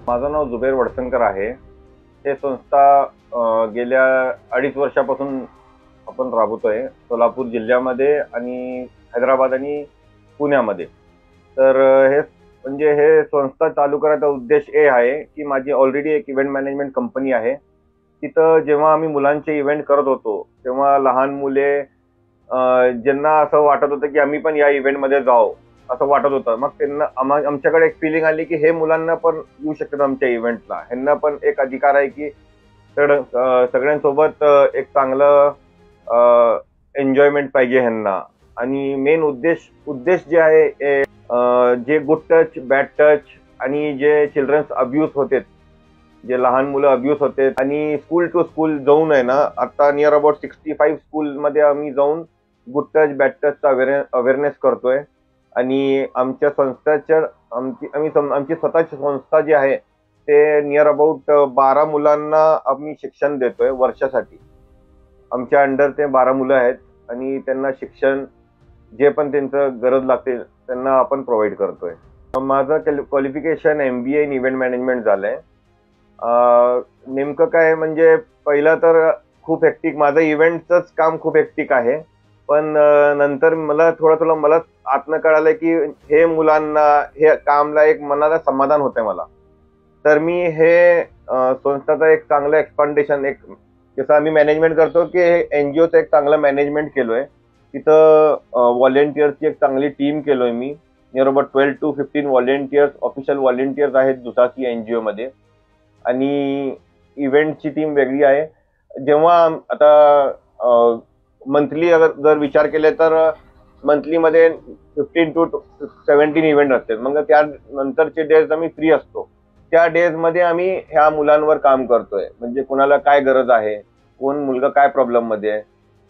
माझं नाव जुबेर वडसंकर आहे। हे संस्था गेल्या 2.5 वर्षापासून आपण राबवतोय सोलापूर जिल्ह्यामध्ये आणि हैदराबाद आणि पुण्यामध्ये। तर हे संस्था चालू करायचा उद्देश हे आहे की माझी ऑलरेडी एक इव्हेंट मॅनेजमेंट कंपनी आहे। तिथं जेव्हा आम्ही मुलांचे इव्हेंट करत होतो तेव्हा लहान मुले ज्यांना असं वाटत होतं की आम्ही पण या इव्हेंटमध्ये जाऊ असं वाटत होतं। मग त्यांना आमच्याकडे एक फिलिंग आली की हे मुलांना पण येऊ शकतात आमच्या इव्हेंटला, ह्यांना पण एक अधिकार आहे की सगळ्यांसोबत एक चांगलं एन्जॉयमेंट पाहिजे ह्यांना। आणि मेन उद्देश जे आहे जे गुड टच बॅड टच आणि जे चिल्ड्रन्स अब्यूज होते, जे लहान मुलं अब्यूज होते आणि स्कूल टू स्कूल जाऊन आहे ना, आता नियर अबाउट 65 स्कूलमध्ये आम्ही जाऊन गुड टच बॅड टचचा अवेअरनेस करतोय। आणि आमच्या संस्थेच्या आमची स्वतःची संस्था जी आहे ते नियर अबाउट 12 मुलांना आम्ही शिक्षण देतोय वर्षासाठी। आमच्या अंडर ते 12 मुलं आहेत आणि त्यांना शिक्षण जे पण त्यांचं गरज लागते त्यांना आपण प्रोव्हाइड करतोय। माझं qualification MBA in event management झालंय। नेमकं काय म्हणजे पहिलं तर खूप हेक्टिक, माझं इव्हेंटचंच काम खूप हेक्टिक आहे, पण नंतर मला थोडं मला आतनं कळालं की हे मुलांना हे कामला एक मनाला समाधान होतंय मला। तर मी हे संस्थाचं एक चांगलं एक्सपांडेशन, एक जसं आम्ही मॅनेजमेंट करतो की NGOचं एक चांगलं मॅनेजमेंट केलोय। तिथं व्हॉलेंटियर्सची एक चांगली टीम केलोय मी। Near about 12 to 15 volunteers, official volunteers आहेत दुचाकी NGO मध्ये। आणि इव्हेंटची टीम वेगळी आहे। जेव्हा आता मंथली जर विचार केले तर मंथलीमध्ये 15 to 17 इव्हेंट असतात। मग त्यानंतरचे डेज आम्ही फ्री असतो, त्या डेजमध्ये आम्ही ह्या मुलांवर काम करतोय। म्हणजे कोणाला काय गरज आहे, कोण मुलगा काय प्रॉब्लेम मध्ये आहे,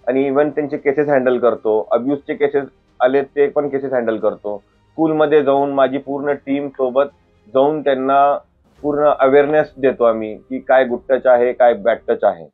आणि इव्हन त्यांचे केसेस हँडल करतो। अब्यूजचे केसेस आले ते पण केसेस हँडल करतो। स्कूलमध्ये जाऊन माझी पूर्ण टीम सोबत जाऊन त्यांना पूर्ण अवेअरनेस देतो आम्ही की काय गुड टच आहे, काय बॅड टच आहे।